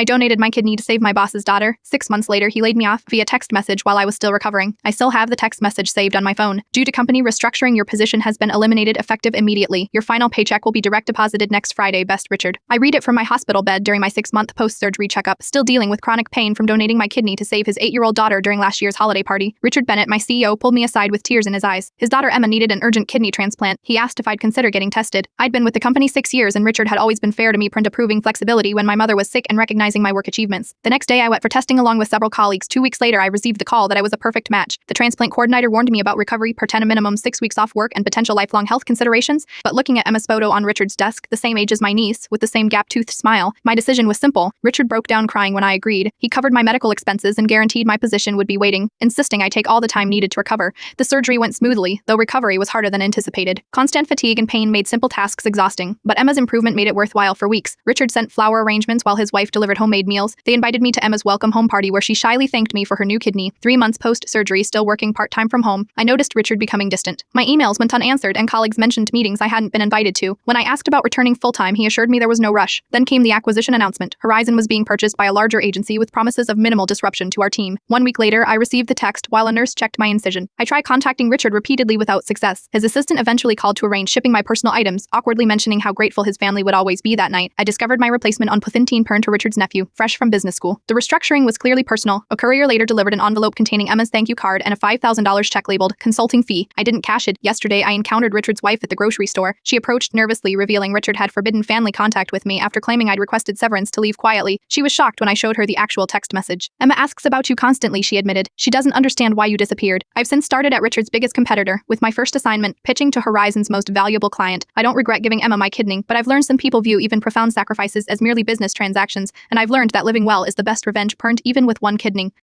I donated my kidney to save my boss's daughter. 6 months later, he laid me off via text message while I was still recovering. I still have the text message saved on my phone. Due to company restructuring, your position has been eliminated effective immediately. Your final paycheck will be direct deposited next Friday. Best, Richard. I read it from my hospital bed during my 6-month post-surgery checkup, still dealing with chronic pain from donating my kidney to save his 8-year-old daughter during last year's holiday party. Richard Bennett, my CEO, pulled me aside with tears in his eyes. His daughter Emma needed an urgent kidney transplant. He asked if I'd consider getting tested. I'd been with the company 6 years, and Richard had always been fair to me, approving flexibility when my mother was sick and recognizing my work achievements. The next day, I went for testing along with several colleagues. 2 weeks later, I received the call that I was a perfect match. The transplant coordinator warned me about recovery per 10 a minimum 6 weeks off work and potential lifelong health considerations. But looking at Emma's photo on Richard's desk, the same age as my niece, with the same gap-toothed smile, my decision was simple. Richard broke down crying when I agreed. He covered my medical expenses and guaranteed my position would be waiting, insisting I take all the time needed to recover. The surgery went smoothly, though recovery was harder than anticipated. Constant fatigue and pain made simple tasks exhausting, but Emma's improvement made it worthwhile for weeks. Richard sent flower arrangements while his wife delivered homemade meals. They invited me to Emma's welcome home party where she shyly thanked me for her new kidney. 3 months post-surgery, still working part-time from home, I noticed Richard becoming distant. My emails went unanswered and colleagues mentioned meetings I hadn't been invited to. When I asked about returning full-time, he assured me there was no rush. Then came the acquisition announcement. Horizon was being purchased by a larger agency with promises of minimal disruption to our team. 1 week later, I received the text while a nurse checked my incision. I tried contacting Richard repeatedly without success. His assistant eventually called to arrange shipping my personal items, awkwardly mentioning how grateful his family would always be that night. I discovered my replacement on Puthintine Pern to Richard's nephew, fresh from business school. The restructuring was clearly personal. A courier later delivered an envelope containing Emma's thank you card and a $5,000 check labeled consulting fee. I didn't cash it. Yesterday, I encountered Richard's wife at the grocery store. She approached nervously, revealing Richard had forbidden family contact with me after claiming I'd requested severance to leave quietly. She was shocked when I showed her the actual text message. Emma asks about you constantly, she admitted. She doesn't understand why you disappeared. I've since started at Richard's biggest competitor, with my first assignment, pitching to Horizon's most valuable client. I don't regret giving Emma my kidney, but I've learned some people view even profound sacrifices as merely business transactions, and I've learned that living well is the best revenge, Perned even with one kidney.